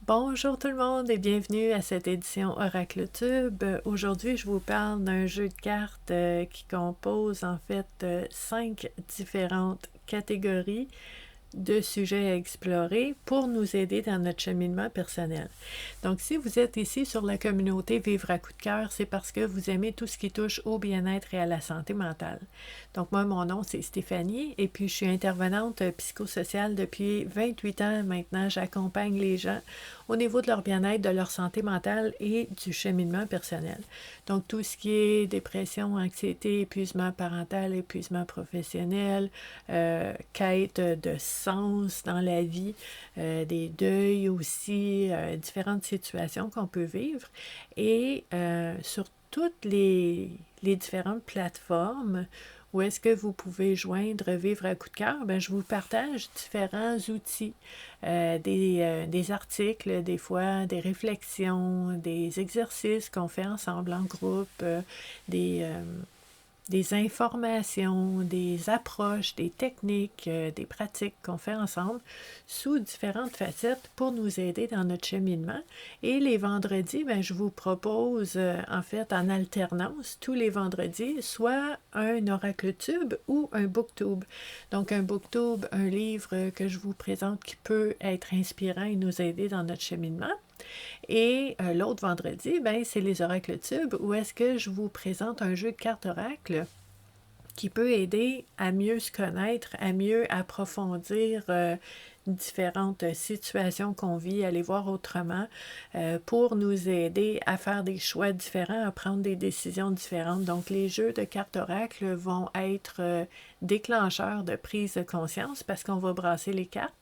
Bonjour tout le monde et bienvenue à cette édition Oracle Tube. Aujourd'hui, je vous parle d'un jeu de cartes qui compose en fait 5 différentes catégories de sujets à explorer pour nous aider dans notre cheminement personnel. Donc, si vous êtes ici sur la communauté Vivre à coup de cœur, c'est parce que vous aimez tout ce qui touche au bien-être et à la santé mentale. Donc, moi, mon nom, c'est Stéphanie et puis je suis intervenante psychosociale depuis 28 ans maintenant. J'accompagne les gens au niveau de leur bien-être, de leur santé mentale et du cheminement personnel. Donc, tout ce qui est dépression, anxiété, épuisement parental, épuisement professionnel, quête de sens dans la vie, des deuils aussi, différentes situations qu'on peut vivre. Et sur toutes les différentes plateformes où est-ce que vous pouvez joindre Vivre à coup de cœur, bien, je vous partage différents outils, des articles, des fois des réflexions, des exercices qu'on fait ensemble en groupe, des informations, des approches, des techniques, des pratiques qu'on fait ensemble sous différentes facettes pour nous aider dans notre cheminement. Et les vendredis, bien, je vous propose en fait en alternance tous les vendredis, soit un Oracle Tube ou un Booktube. Donc un Booktube, un livre que je vous présente qui peut être inspirant et nous aider dans notre cheminement. Et l'autre vendredi, ben, c'est les Oracles Tubes où est-ce que je vous présente un jeu de cartes Oracle qui peut aider à mieux se connaître, à mieux approfondir différentes situations qu'on vit, à les voir autrement, pour nous aider à faire des choix différents, à prendre des décisions différentes. Donc, les jeux de cartes Oracle vont être déclencheurs de prise de conscience parce qu'on va brasser les cartes.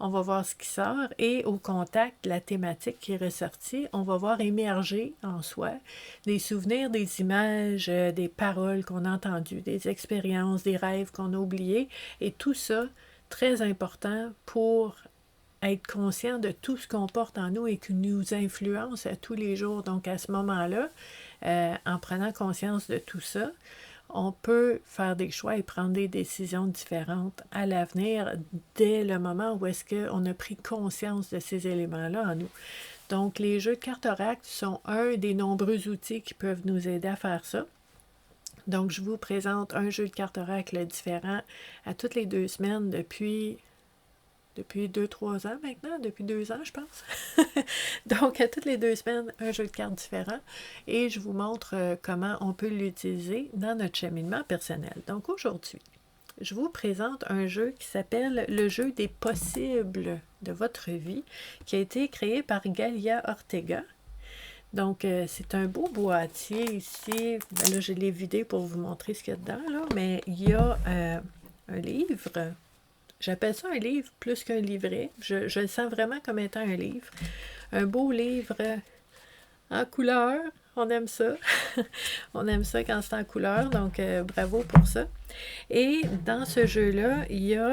On va voir ce qui sort et au contact de la thématique qui est ressortie, on va voir émerger en soi des souvenirs, des images, des paroles qu'on a entendues, des expériences, des rêves qu'on a oubliés et tout ça, très important pour être conscient de tout ce qu'on porte en nous et qui nous influence à tous les jours. Donc à ce moment-là, en prenant conscience de tout ça, on peut faire des choix et prendre des décisions différentes à l'avenir dès le moment où est-ce qu'on a pris conscience de ces éléments-là en nous. Donc, les jeux de cartes Oracle sont un des nombreux outils qui peuvent nous aider à faire ça. Donc, je vous présente un jeu de cartes Oracle différent à toutes les 2 semaines depuis 2-3 ans maintenant, depuis 2 ans, je pense. Donc, à toutes les 2 semaines, un jeu de cartes différent et je vous montre comment on peut l'utiliser dans notre cheminement personnel. Donc, aujourd'hui, je vous présente un jeu qui s'appelle le jeu des possibles de votre vie, qui a été créé par Galia Ortega. Donc, c'est un beau boîtier ici. Ben là, je l'ai vidé pour vous montrer ce qu'il y a dedans, là, mais il y a un livre. J'appelle ça un livre plus qu'un livret. Je le sens vraiment comme étant un livre. Un beau livre en couleur. On aime ça. On aime ça quand c'est en couleur. Donc, bravo pour ça. Et dans ce jeu-là, il y a...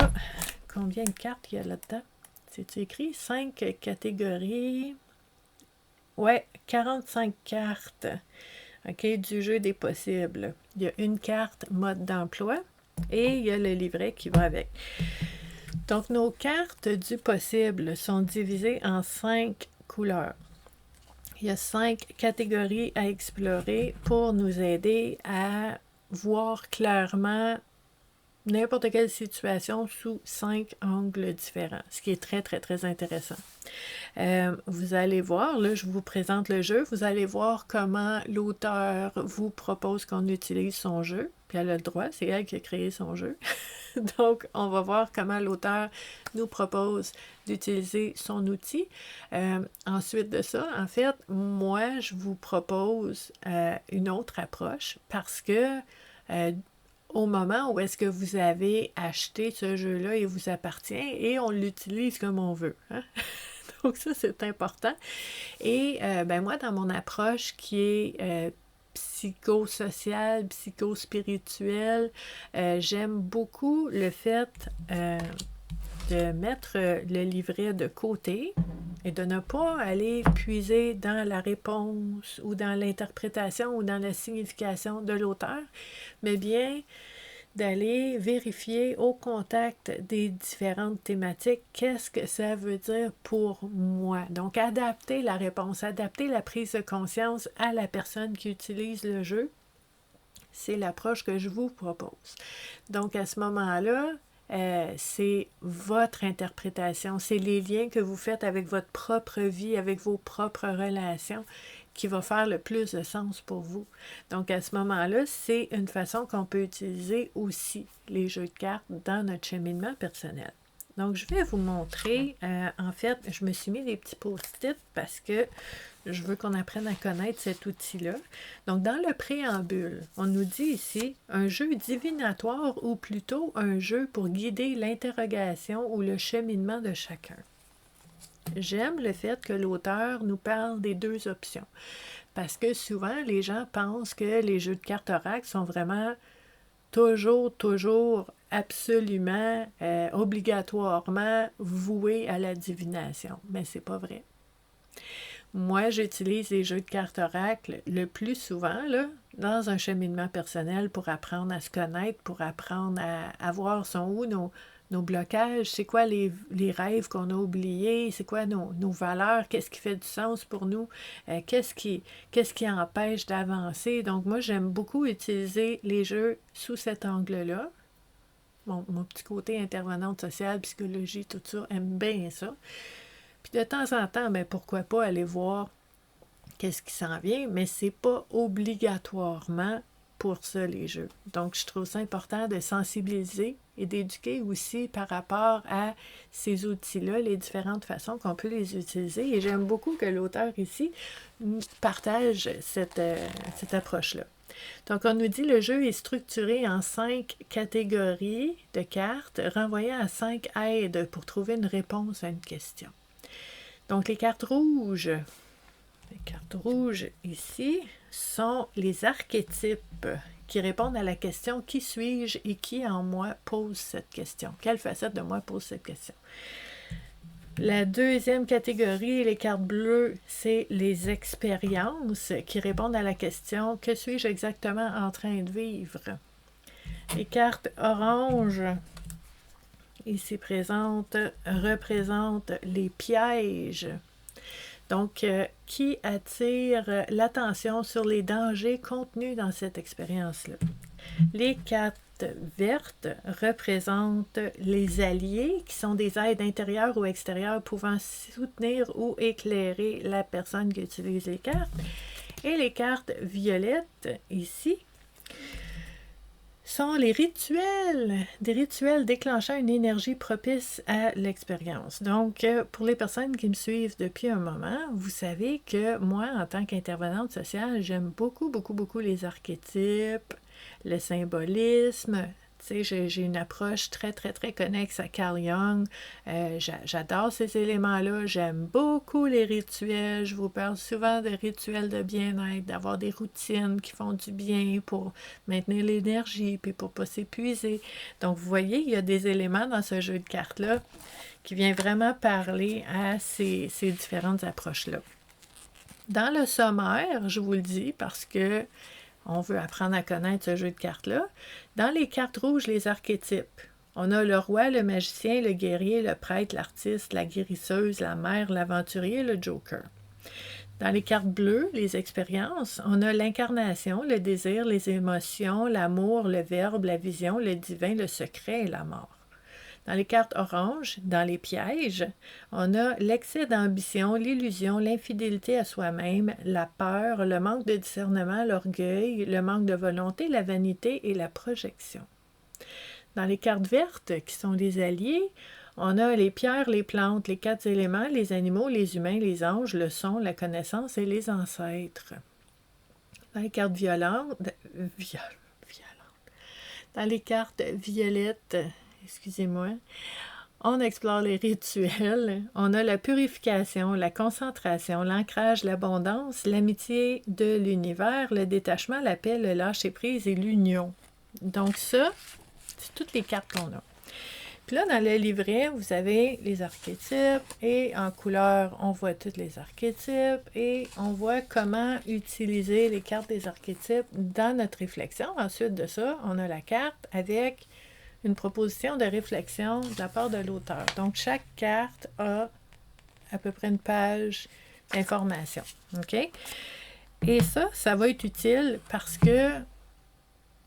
Combien de cartes il y a là-dedans? C'est écrit 5 catégories. Ouais, 45 cartes. OK, du jeu des possibles. Il y a une carte mode d'emploi et il y a le livret qui va avec. Donc, nos cartes du possible sont divisées en 5 couleurs. Il y a 5 catégories à explorer pour nous aider à voir clairement n'importe quelle situation sous 5 angles différents, ce qui est très, très, très intéressant. Vous allez voir, là, je vous présente le jeu, vous allez voir comment l'auteur vous propose qu'on utilise son jeu, puis elle a le droit, c'est elle qui a créé son jeu. Donc, on va voir comment l'auteur nous propose d'utiliser son outil. Ensuite de ça, en fait, moi, je vous propose une autre approche parce que au moment où est-ce que vous avez acheté ce jeu-là, il vous appartient et on l'utilise comme on veut. Hein? Donc ça, c'est important. Et ben moi, dans mon approche qui est psychosociale, psychospirituelle, j'aime beaucoup le fait de mettre le livret de côté et de ne pas aller puiser dans la réponse ou dans l'interprétation ou dans la signification de l'auteur, mais bien d'aller vérifier au contact des différentes thématiques qu'est-ce que ça veut dire pour moi. Donc, adapter la réponse, adapter la prise de conscience à la personne qui utilise le jeu. C'est l'approche que je vous propose. Donc, à ce moment-là, c'est votre interprétation, c'est les liens que vous faites avec votre propre vie, avec vos propres relations qui va faire le plus de sens pour vous. Donc, à ce moment-là, c'est une façon qu'on peut utiliser aussi les jeux de cartes dans notre cheminement personnel. Donc, je vais vous montrer, en fait, je me suis mis des petits post-it parce que je veux qu'on apprenne à connaître cet outil-là. Donc, dans le préambule, on nous dit ici un jeu divinatoire ou plutôt un jeu pour guider l'interrogation ou le cheminement de chacun. J'aime le fait que l'auteur nous parle des deux options parce que souvent, les gens pensent que les jeux de cartes oracle sont vraiment toujours, absolument, obligatoirement voués à la divination. Mais c'est pas vrai. Moi, j'utilise les jeux de cartes oracle le plus souvent là, dans un cheminement personnel pour apprendre à se connaître, pour apprendre à voir sont où nos blocages, c'est quoi les rêves qu'on a oubliés, c'est quoi nos valeurs, qu'est-ce qui fait du sens pour nous, qu'est-ce qui empêche d'avancer. Donc, moi, j'aime beaucoup utiliser les jeux sous cet angle-là. Mon petit côté intervenante sociale, psychologie, tout ça, aime bien ça. Puis de temps en temps, ben pourquoi pas aller voir qu'est-ce qui s'en vient, mais c'est pas obligatoirement pour ça les jeux. Donc, je trouve ça important de sensibiliser et d'éduquer aussi par rapport à ces outils-là, les différentes façons qu'on peut les utiliser. Et j'aime beaucoup que l'auteur ici partage cette approche-là. Donc, on nous dit le jeu est structuré en 5 catégories de cartes, renvoyant à 5 aides pour trouver une réponse à une question. Donc, les cartes rouges ici sont les archétypes qui répondent à la question « Qui suis-je et qui en moi pose cette question? » Quelle facette de moi pose cette question? La deuxième catégorie, les cartes bleues, c'est les expériences qui répondent à la question « Que suis-je exactement en train de vivre? » Les cartes oranges ici représentent les pièges. Donc, qui attire l'attention sur les dangers contenus dans cette expérience-là. Les cartes vertes représentent les alliés, qui sont des aides intérieures ou extérieures pouvant soutenir ou éclairer la personne qui utilise les cartes. Et les cartes violettes, ici, sont les rituels, des rituels déclenchant une énergie propice à l'expérience. Donc, pour les personnes qui me suivent depuis un moment, vous savez que moi, en tant qu'intervenante sociale, j'aime beaucoup les archétypes, le symbolisme. Tu sais, j'ai une approche très connexe à Carl Jung. J'adore ces éléments-là. J'aime beaucoup les rituels. Je vous parle souvent de rituels de bien-être, d'avoir des routines qui font du bien pour maintenir l'énergie puis pour ne pas s'épuiser. Donc, vous voyez, il y a des éléments dans ce jeu de cartes-là qui vient vraiment parler à ces différentes approches-là. Dans le sommaire, je vous le dis parce que on veut apprendre à connaître ce jeu de cartes-là. Dans les cartes rouges, les archétypes, on a le roi, le magicien, le guerrier, le prêtre, l'artiste, la guérisseuse, la mère, l'aventurier, le joker. Dans les cartes bleues, les expériences, on a l'incarnation, le désir, les émotions, l'amour, le verbe, la vision, le divin, le secret et la mort. Dans les cartes oranges, dans les pièges, on a l'excès d'ambition, l'illusion, l'infidélité à soi-même, la peur, le manque de discernement, l'orgueil, le manque de volonté, la vanité et la projection. Dans les cartes vertes, qui sont les alliés, on a les pierres, les plantes, les 4 éléments, les animaux, les humains, les anges, le son, la connaissance et les ancêtres. Dans les cartes violentes, dans les cartes violettes, excusez-moi, on explore les rituels, on a la purification, la concentration, l'ancrage, l'abondance, l'amitié de l'univers, le détachement, la paix, le lâcher-prise et l'union. Donc ça, c'est toutes les cartes qu'on a. Puis là, dans le livret, vous avez les archétypes et en couleur, on voit tous les archétypes et on voit comment utiliser les cartes des archétypes dans notre réflexion. Ensuite de ça, on a la carte avec une proposition de réflexion de la part de l'auteur. Donc, chaque carte a à peu près une page d'information. OK? Et ça va être utile parce que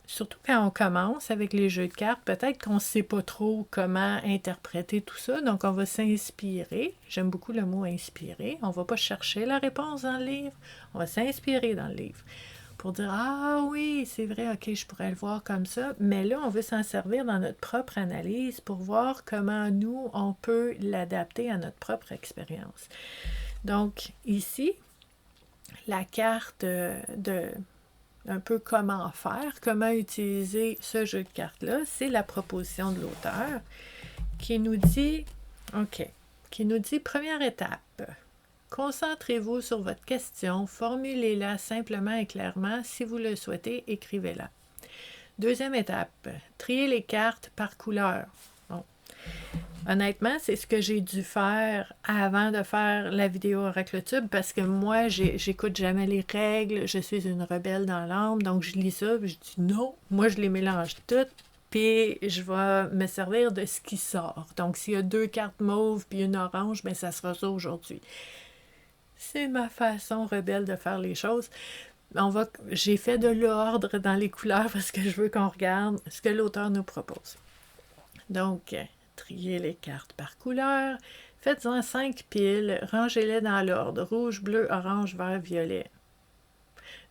surtout quand on commence avec les jeux de cartes, peut-être qu'on ne sait pas trop comment interpréter tout ça, donc on va s'inspirer. J'aime beaucoup le mot inspirer. On ne va pas chercher la réponse dans le livre, on va s'inspirer dans le livre pour dire « Ah oui, c'est vrai, ok, je pourrais le voir comme ça », mais là, on veut s'en servir dans notre propre analyse pour voir comment nous, on peut l'adapter à notre propre expérience. Donc, ici, la carte un peu comment faire, comment utiliser ce jeu de cartes-là, c'est la proposition de l'auteur qui nous dit, première étape, concentrez-vous sur votre question, formulez-la simplement et clairement, si vous le souhaitez, écrivez-la. Deuxième étape, triez les cartes par couleur. Bon. Honnêtement, c'est ce que j'ai dû faire avant de faire la vidéo OracleTube parce que moi, j'écoute jamais les règles, je suis une rebelle dans l'âme, donc je lis ça, puis je dis non, moi je les mélange toutes, puis je vais me servir de ce qui sort. Donc s'il y a 2 cartes mauves puis une orange, bien ça sera ça aujourd'hui. C'est ma façon rebelle de faire les choses. J'ai fait de l'ordre dans les couleurs parce que je veux qu'on regarde ce que l'auteur nous propose. Donc, triez les cartes par couleur, faites-en 5 piles, rangez-les dans l'ordre, rouge, bleu, orange, vert, violet.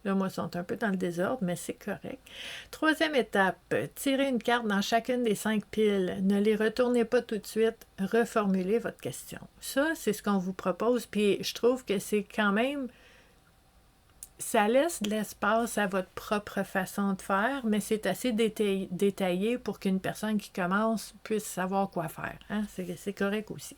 Là, moi, ils sont un peu dans le désordre, mais c'est correct. Troisième étape, tirez une carte dans chacune des 5 piles. Ne les retournez pas tout de suite, reformulez votre question. Ça, c'est ce qu'on vous propose, puis je trouve que c'est quand même... Ça laisse de l'espace à votre propre façon de faire, mais c'est assez détaillé pour qu'une personne qui commence puisse savoir quoi faire. Hein? C'est correct aussi.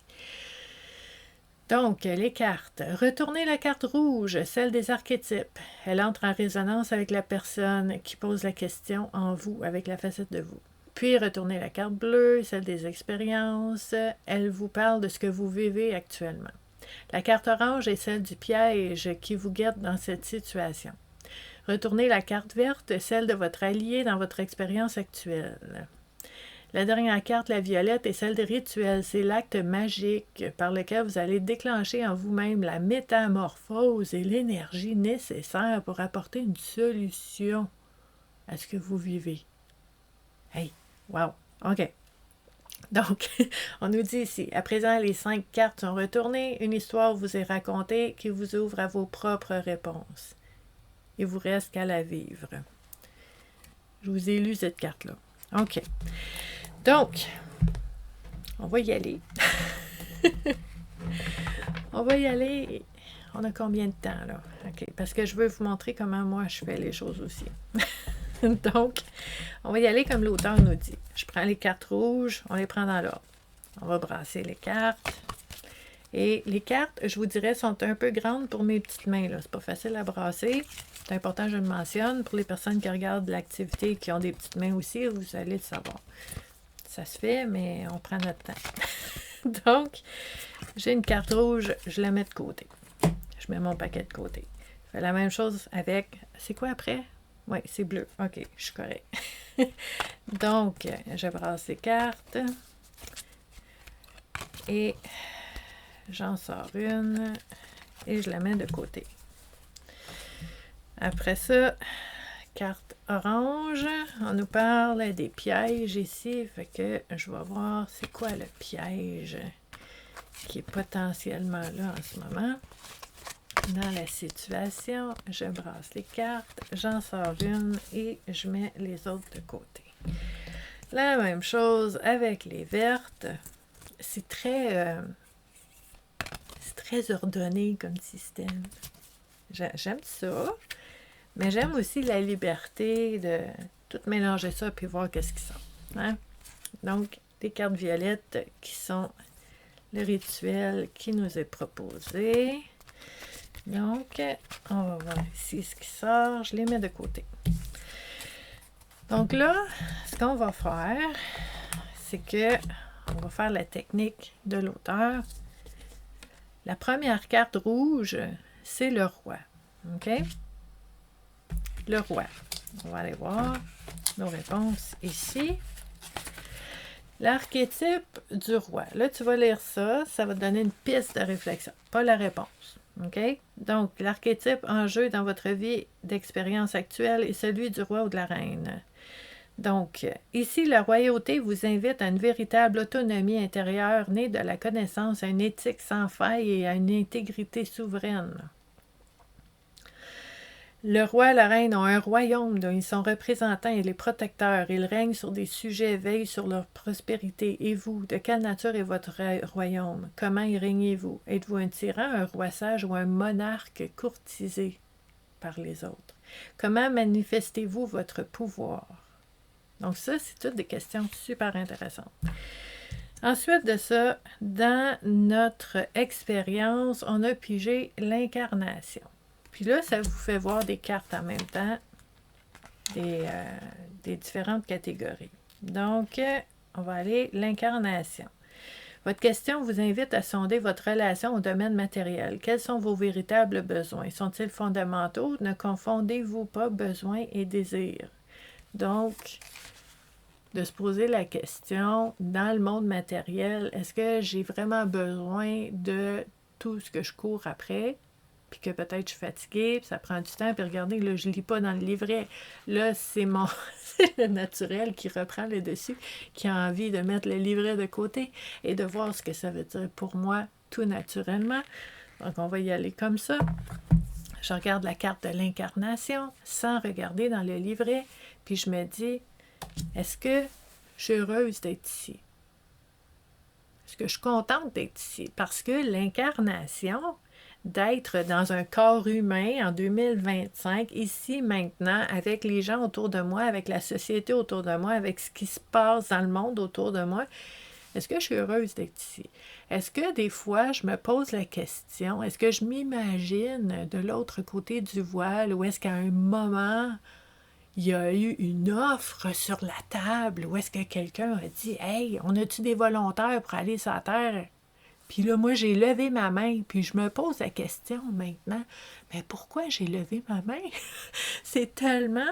Donc, les cartes. Retournez la carte rouge, celle des archétypes. Elle entre en résonance avec la personne qui pose la question en vous, avec la facette de vous. Puis, retournez la carte bleue, celle des expériences. Elle vous parle de ce que vous vivez actuellement. La carte orange est celle du piège qui vous guette dans cette situation. Retournez la carte verte, celle de votre allié dans votre expérience actuelle. La dernière carte, la violette, est celle des rituels. C'est l'acte magique par lequel vous allez déclencher en vous-même la métamorphose et l'énergie nécessaire pour apporter une solution à ce que vous vivez. Hey, wow, OK. Donc, on nous dit ici, à présent, les 5 cartes sont retournées, une histoire vous est racontée qui vous ouvre à vos propres réponses. Il vous reste qu'à la vivre. Je vous ai lu cette carte-là. OK. Donc, on va y aller. On va y aller. On a combien de temps, là? OK. Parce que je veux vous montrer comment moi je fais les choses aussi. Donc, on va y aller comme l'auteur nous dit. Je prends les cartes rouges, on les prend dans l'ordre. On va brasser les cartes. Et les cartes, je vous dirais, sont un peu grandes pour mes petites mains. C'est pas facile à brasser. C'est important, je le mentionne. Pour les personnes qui regardent l'activité et qui ont des petites mains aussi, vous allez le savoir. Ça se fait, mais on prend notre temps. Donc, j'ai une carte rouge, je la mets de côté. Je mets mon paquet de côté. Je fais la même chose avec... C'est quoi après? Oui, c'est bleu. OK, je suis correct. Donc, je brasse les cartes. Et j'en sors une. Et je la mets de côté. Après ça, carte orange. On nous parle des pièges ici. Fait que je vais voir c'est quoi le piège qui est potentiellement là en ce moment. Dans la situation, je brasse les cartes, j'en sors une et je mets les autres de côté. La même chose avec les vertes. C'est très ordonné comme système. J'aime ça, mais j'aime aussi la liberté de tout mélanger ça puis voir qu'est-ce qui sort. Hein? Donc, les cartes violettes qui sont le rituel qui nous est proposé. Donc, on va voir ici ce qui sort. Je les mets de côté. Donc là, ce qu'on va faire, c'est que on va faire la technique de l'auteur. La première carte rouge, c'est le roi. OK? Le roi. On va aller voir nos réponses ici. L'archétype du roi. Là, tu vas lire ça. Ça va te donner une piste de réflexion, pas la réponse. OK? Donc, l'archétype en jeu dans votre vie d'expérience actuelle est celui du roi ou de la reine. Donc, ici, la royauté vous invite à une véritable autonomie intérieure née de la connaissance, à une éthique sans faille et à une intégrité souveraine. Le roi et la reine ont un royaume dont ils sont représentants et les protecteurs. Ils règnent sur des sujets, veillent sur leur prospérité. Et vous, de quelle nature est votre royaume? Comment y régnez-vous? Êtes-vous un tyran, un roi sage ou un monarque courtisé par les autres? Comment manifestez-vous votre pouvoir? Donc ça, c'est toutes des questions super intéressantes. Ensuite de ça, dans notre expérience, on a pigé l'incarnation. Puis là, ça vous fait voir des cartes en même temps, des différentes catégories. Donc, on va aller l'incarnation. Votre question vous invite à sonder votre relation au domaine matériel. Quels sont vos véritables besoins? Sont-ils fondamentaux? Ne confondez-vous pas besoins et désirs. Donc, de se poser la question, dans le monde matériel, est-ce que j'ai vraiment besoin de tout ce que je cours après? Puis que peut-être je suis fatiguée, puis ça prend du temps, puis regardez, là, je ne lis pas dans le livret. Là, c'est c'est le naturel qui reprend le dessus, qui a envie de mettre le livret de côté et de voir ce que ça veut dire pour moi, tout naturellement. Donc, on va y aller comme ça. Je regarde la carte de l'incarnation sans regarder dans le livret, puis je me dis, est-ce que je suis heureuse d'être ici? Est-ce que je suis contente d'être ici? Parce que l'incarnation, d'être dans un corps humain en 2025, ici, maintenant, avec les gens autour de moi, avec la société autour de moi, avec ce qui se passe dans le monde autour de moi, est-ce que je suis heureuse d'être ici? Est-ce que des fois, je me pose la question, est-ce que je m'imagine de l'autre côté du voile ou est-ce qu'à un moment, il y a eu une offre sur la table ou est-ce que quelqu'un a dit « Hey, on a-tu des volontaires pour aller sur la Terre? » Puis là, moi, j'ai levé ma main, puis je me pose la question maintenant, mais pourquoi j'ai levé ma main? c'est tellement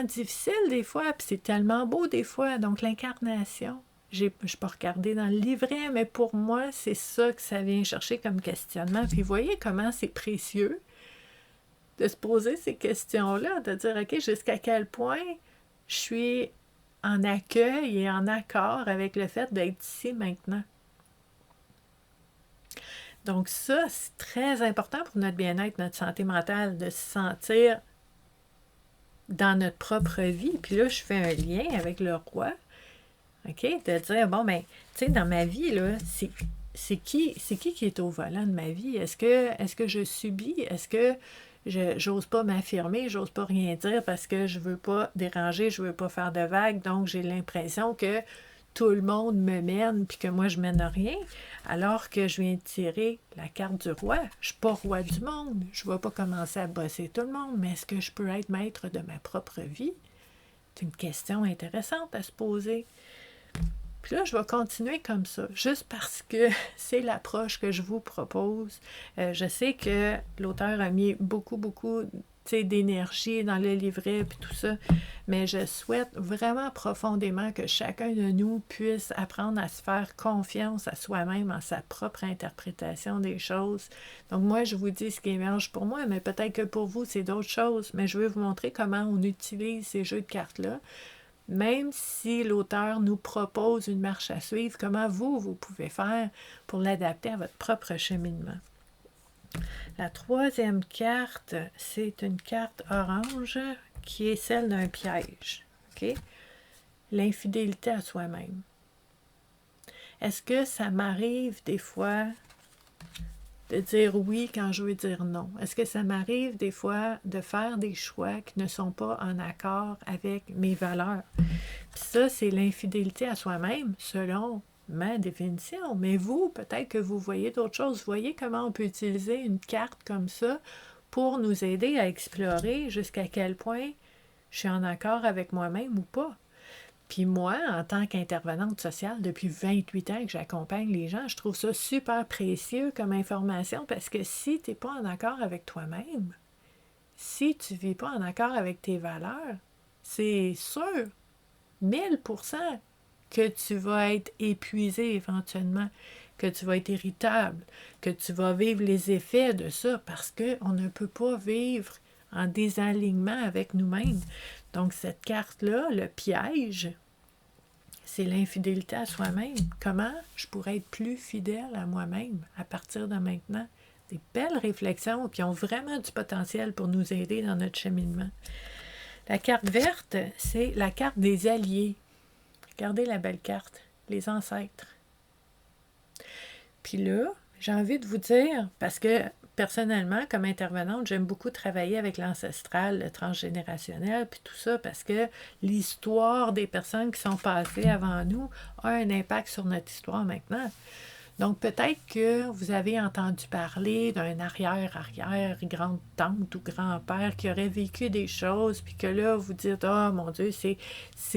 difficile des fois, puis c'est tellement beau des fois. Donc, l'incarnation, je peux regarder dans le livret, mais pour moi, c'est ça que ça vient chercher comme questionnement. Puis, vous voyez comment c'est précieux de se poser ces questions-là, de dire, OK, jusqu'à quel point je suis en accueil et en accord avec le fait d'être ici maintenant. Donc ça, c'est très important pour notre bien-être, notre santé mentale, de se sentir dans notre propre vie. Puis là, je fais un lien avec le roi, OK? De dire, bon, ben, tu sais, dans ma vie, là, c'est qui est au volant de ma vie? Est-ce que je subis? Est-ce que j'ose pas m'affirmer, j'ose pas rien dire parce que je veux pas déranger, je veux pas faire de vagues, donc j'ai l'impression que tout le monde me mène puis que moi je mène rien, alors que je viens de tirer la carte du roi. Je suis pas roi du monde, je ne vais pas commencer à bosser tout le monde, mais est-ce que je peux être maître de ma propre vie? C'est une question intéressante à se poser. Puis là, je vais continuer comme ça, juste parce que c'est l'approche que je vous propose. Je sais que l'auteur a mis beaucoup d'énergie dans le livret puis tout ça, mais je souhaite vraiment profondément que chacun de nous puisse apprendre à se faire confiance à soi-même en sa propre interprétation des choses. Donc moi, je vous dis ce qui émerge pour moi, mais peut-être que pour vous, c'est d'autres choses, mais je vais vous montrer comment on utilise ces jeux de cartes-là. Même si l'auteur nous propose une marche à suivre, comment vous pouvez faire pour l'adapter à votre propre cheminement. La troisième carte, c'est une carte orange qui est celle d'un piège. Okay? L'infidélité à soi-même. Est-ce que ça m'arrive des fois de dire oui quand je veux dire non? Est-ce que ça m'arrive des fois de faire des choix qui ne sont pas en accord avec mes valeurs? Puis ça, c'est l'infidélité à soi-même, selon ma définition. Mais vous, peut-être que vous voyez d'autres choses. Vous voyez comment on peut utiliser une carte comme ça pour nous aider à explorer jusqu'à quel point je suis en accord avec moi-même ou pas. Puis moi, en tant qu'intervenante sociale, depuis 28 ans que j'accompagne les gens, je trouve ça super précieux comme information parce que si tu n'es pas en accord avec toi-même, si tu ne vis pas en accord avec tes valeurs, c'est sûr, 1000% que tu vas être épuisé éventuellement, que tu vas être irritable, que tu vas vivre les effets de ça parce qu'on ne peut pas vivre en désalignement avec nous-mêmes. Donc cette carte-là, le piège, c'est l'infidélité à soi-même. Comment je pourrais être plus fidèle à moi-même à partir de maintenant? Des belles réflexions qui ont vraiment du potentiel pour nous aider dans notre cheminement. La carte verte, c'est la carte des alliés. Regardez la belle carte, les ancêtres. Puis là, j'ai envie de vous dire, parce que personnellement, comme intervenante, j'aime beaucoup travailler avec l'ancestral, le transgénérationnel, puis tout ça, parce que l'histoire des personnes qui sont passées avant nous a un impact sur notre histoire maintenant. Donc, peut-être que vous avez entendu parler d'un arrière-arrière-grande-tante ou grand-père qui aurait vécu des choses, puis que là, vous dites « Oh mon Dieu, c'est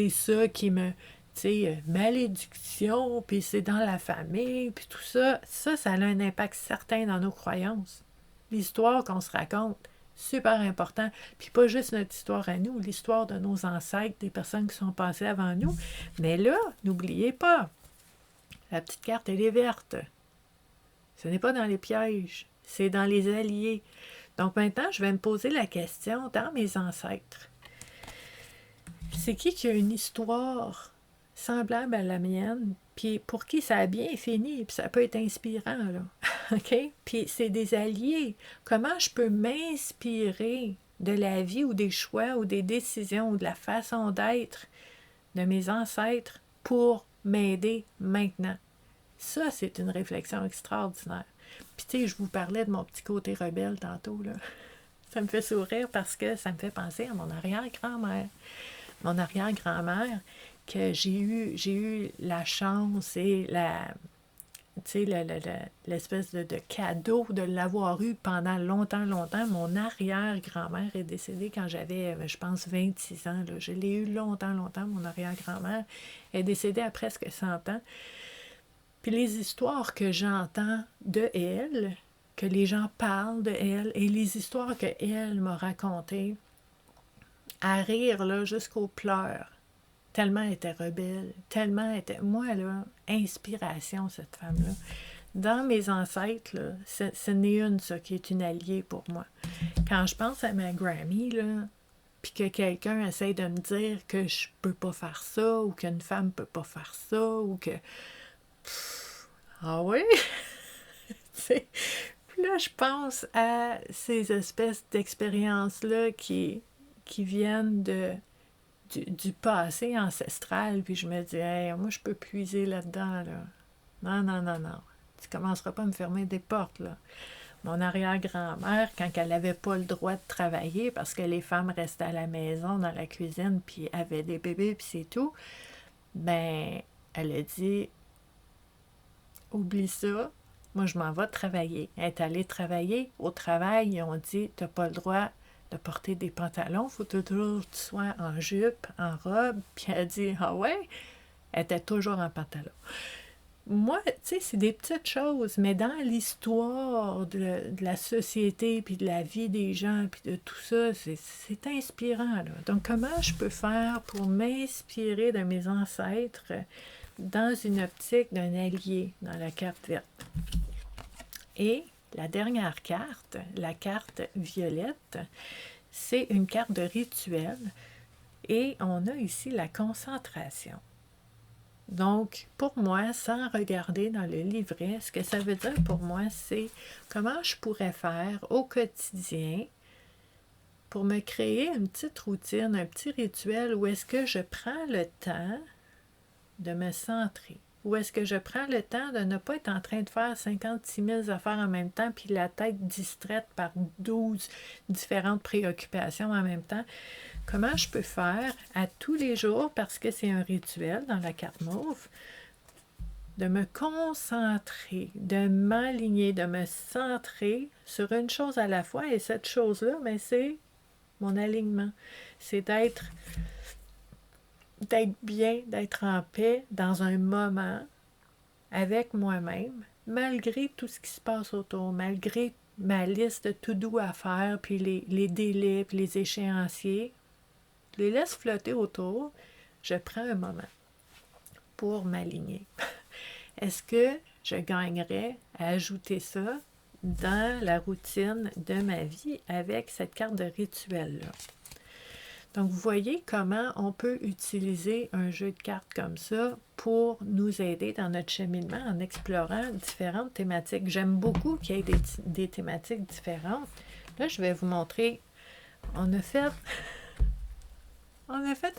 ça qui me... » Tu sais, malédiction, puis c'est dans la famille, puis tout ça. Ça a un impact certain dans nos croyances. L'histoire qu'on se raconte, super important. Puis pas juste notre histoire à nous, l'histoire de nos ancêtres, des personnes qui sont passées avant nous. Mais là, n'oubliez pas, la petite carte, elle est verte. Ce n'est pas dans les pièges, c'est dans les alliés. Donc maintenant, je vais me poser la question, dans mes ancêtres, c'est qui a une histoire semblable à la mienne, puis pour qui ça a bien fini, puis ça peut être inspirant, là. OK? Puis c'est des alliés. Comment je peux m'inspirer de la vie ou des choix ou des décisions ou de la façon d'être de mes ancêtres pour m'aider maintenant? Ça, c'est une réflexion extraordinaire. Puis tu sais, je vous parlais de mon petit côté rebelle tantôt, là. Ça me fait sourire parce que ça me fait penser à mon arrière-grand-mère. Mon arrière-grand-mère, que j'ai eu la chance et l'espèce de cadeau de l'avoir eu pendant longtemps. Mon arrière-grand-mère est décédée quand j'avais, je pense, 26 ans. Là. Je l'ai eu longtemps, mon arrière-grand-mère est décédée à presque 100 ans. Puis les histoires que j'entends de elle, que les gens parlent de elle, et les histoires qu'elle m'a racontées, à rire là, jusqu'aux pleurs, tellement elle était rebelle, tellement elle était... Moi, là, inspiration, cette femme-là. Dans mes ancêtres, là, ce n'est une, ça, qui est une alliée pour moi. Quand je pense à ma Grammy, là, puis que quelqu'un essaie de me dire que je peux pas faire ça, ou qu'une femme peut pas faire ça, ou que... ah oui? Puis là, je pense à ces espèces d'expériences-là qui viennent du passé ancestral, puis je me dis, hey, moi, je peux puiser là-dedans, là. Non. Tu commenceras pas à me fermer des portes, là. Mon arrière-grand-mère, quand elle n'avait pas le droit de travailler, parce que les femmes restaient à la maison, dans la cuisine, puis avaient des bébés, puis c'est tout, ben, elle a dit, oublie ça, moi, je m'en vais travailler. Elle est allée travailler. Au travail, ils ont dit, t'as pas le droit de porter des pantalons, il faut toujours que tu sois en jupe, en robe. Puis elle dit, ah ouais? Elle était toujours en pantalon. Moi, tu sais, c'est des petites choses, mais dans l'histoire de la société, puis de la vie des gens, puis de tout ça, c'est inspirant, là. Donc, comment je peux faire pour m'inspirer de mes ancêtres dans une optique d'un allié, dans la carte verte? Et la dernière carte, la carte violette, c'est une carte de rituel et on a ici la concentration. Donc, pour moi, sans regarder dans le livret, ce que ça veut dire pour moi, c'est comment je pourrais faire au quotidien pour me créer une petite routine, un petit rituel où est-ce que je prends le temps de me centrer. Ou est-ce que je prends le temps de ne pas être en train de faire 56 000 affaires en même temps, puis la tête distraite par 12 différentes préoccupations en même temps? Comment je peux faire à tous les jours, parce que c'est un rituel dans la carte mauve, de me concentrer, de m'aligner, de me centrer sur une chose à la fois. Et cette chose-là, ben, c'est mon alignement. C'est d'être d'être bien, d'être en paix dans un moment avec moi-même, malgré tout ce qui se passe autour, malgré ma liste de to-do à faire, puis les délais, puis les échéanciers. Je les laisse flotter autour. Je prends un moment pour m'aligner. Est-ce que je gagnerais à ajouter ça dans la routine de ma vie avec cette carte de rituel-là? Donc, vous voyez comment on peut utiliser un jeu de cartes comme ça pour nous aider dans notre cheminement en explorant différentes thématiques. J'aime beaucoup qu'il y ait des thématiques différentes. Là, je vais vous montrer. On a fait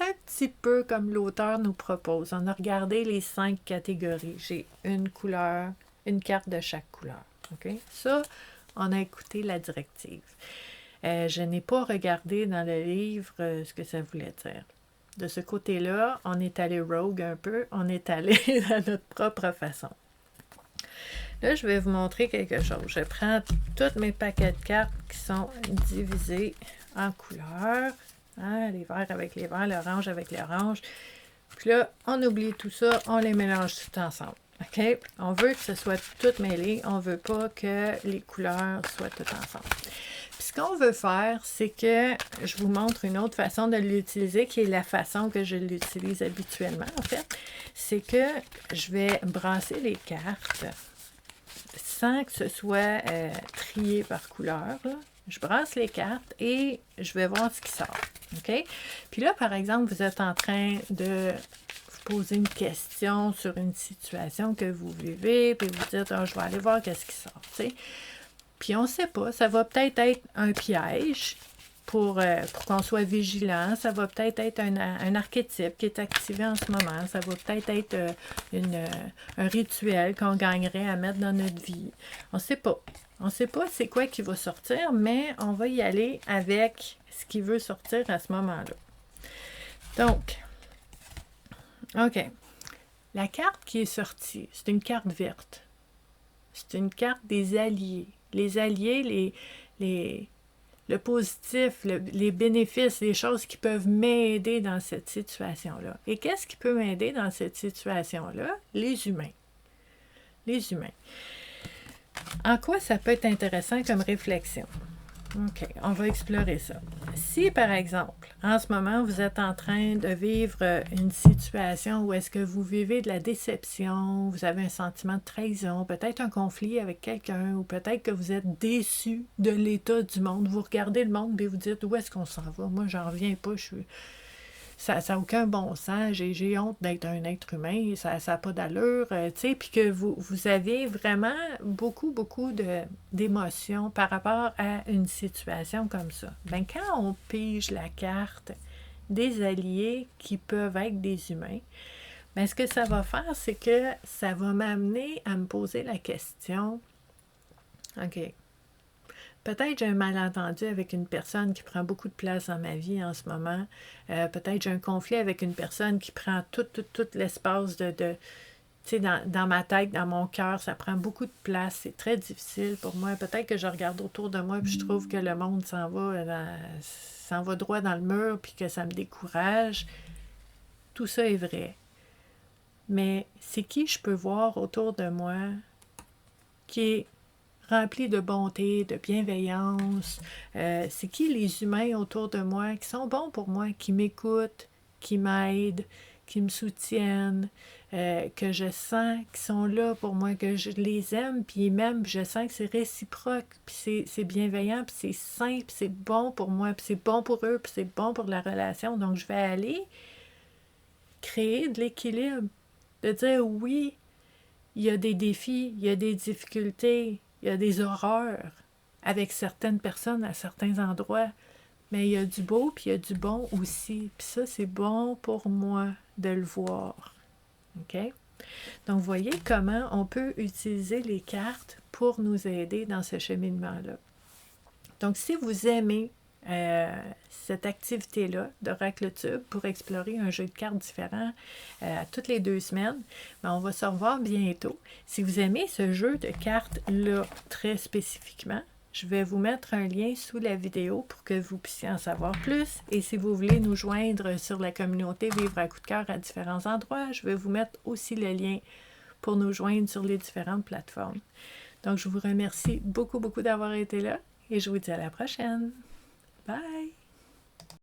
un petit peu comme l'auteur nous propose. On a regardé les 5 catégories. J'ai une couleur, une carte de chaque couleur. Okay? Ça, on a écouté la directive. Je n'ai pas regardé dans le livre ce que ça voulait dire. De ce côté-là, on est allé rogue un peu, on est allé à notre propre façon. Là, je vais vous montrer quelque chose. Je prends tous mes paquets de cartes qui sont divisés en couleurs. Hein, les verts avec les verts, l'orange avec l'orange. Puis là, on oublie tout ça, on les mélange tout ensemble. OK? On veut que ce soit tout mêlé, on ne veut pas que les couleurs soient toutes ensemble. Puis ce qu'on veut faire, c'est que je vous montre une autre façon de l'utiliser, qui est la façon que je l'utilise habituellement, en fait. C'est que je vais brasser les cartes sans que ce soit trié par couleur. Là. Je brasse les cartes et je vais voir ce qui sort. OK? Puis là, par exemple, vous êtes en train de vous poser une question sur une situation que vous vivez, puis vous dites, oh, je vais aller voir qu'est-ce qui sort. T'sais. Puis on ne sait pas, ça va peut-être être un piège pour qu'on soit vigilant, ça va peut-être être un archétype qui est activé en ce moment, ça va peut-être être un rituel qu'on gagnerait à mettre dans notre vie. On ne sait pas. On ne sait pas c'est quoi qui va sortir, mais on va y aller avec ce qui veut sortir à ce moment-là. Donc, OK. La carte qui est sortie, c'est une carte verte. C'est une carte des alliés. Les alliés, le positif, les bénéfices, les choses qui peuvent m'aider dans cette situation-là. Et qu'est-ce qui peut m'aider dans cette situation-là? Les humains. Les humains. En quoi ça peut être intéressant comme réflexion? OK, on va explorer ça. Si, par exemple, en ce moment, vous êtes en train de vivre une situation où est-ce que vous vivez de la déception, vous avez un sentiment de trahison, peut-être un conflit avec quelqu'un, ou peut-être que vous êtes déçu de l'état du monde, vous regardez le monde et vous dites, où est-ce qu'on s'en va? Moi, j'en reviens pas, ça n'a aucun bon sens, j'ai honte d'être un être humain, ça n'a pas d'allure, tu sais, puis que vous avez vraiment beaucoup d'émotions par rapport à une situation comme ça. Bien, quand on pige la carte des alliés qui peuvent être des humains, bien, ce que ça va faire, c'est que ça va m'amener à me poser la question, OK, peut-être j'ai un malentendu avec une personne qui prend beaucoup de place dans ma vie en ce moment. Peut-être j'ai un conflit avec une personne qui prend tout l'espace tu sais, dans ma tête, dans mon cœur, ça prend beaucoup de place. C'est très difficile pour moi. Peut-être que je regarde autour de moi et je trouve que le monde s'en va droit dans le mur puis que ça me décourage. Tout ça est vrai. Mais c'est qui je peux voir autour de moi qui est rempli de bonté, de bienveillance. C'est qui les humains autour de moi qui sont bons pour moi, qui m'écoutent, qui m'aident, qui me soutiennent, que je sens qu'ils sont là pour moi, que je les aime, puis même je sens que c'est réciproque, puis c'est bienveillant, puis c'est sain, puis c'est bon pour moi, puis c'est bon pour eux, puis c'est bon pour la relation. Donc, je vais aller créer de l'équilibre, de dire oui, il y a des défis, il y a des difficultés, il y a des horreurs avec certaines personnes à certains endroits, mais il y a du beau puis il y a du bon aussi. Puis ça, c'est bon pour moi de le voir. OK? Donc, vous voyez comment on peut utiliser les cartes pour nous aider dans ce cheminement-là. Donc, si vous aimez cette activité-là d'Oracle Tube pour explorer un jeu de cartes différent toutes les 2 semaines, bien, on va se revoir bientôt. Si vous aimez ce jeu de cartes-là très spécifiquement, Je vais vous mettre un lien sous la vidéo pour que vous puissiez en savoir plus. Et si vous voulez nous joindre sur la communauté Vivre à coup de cœur à différents endroits, je vais vous mettre aussi le lien pour nous joindre sur les différentes plateformes. Donc, je vous remercie beaucoup, beaucoup d'avoir été là et je vous dis à la prochaine. Bye!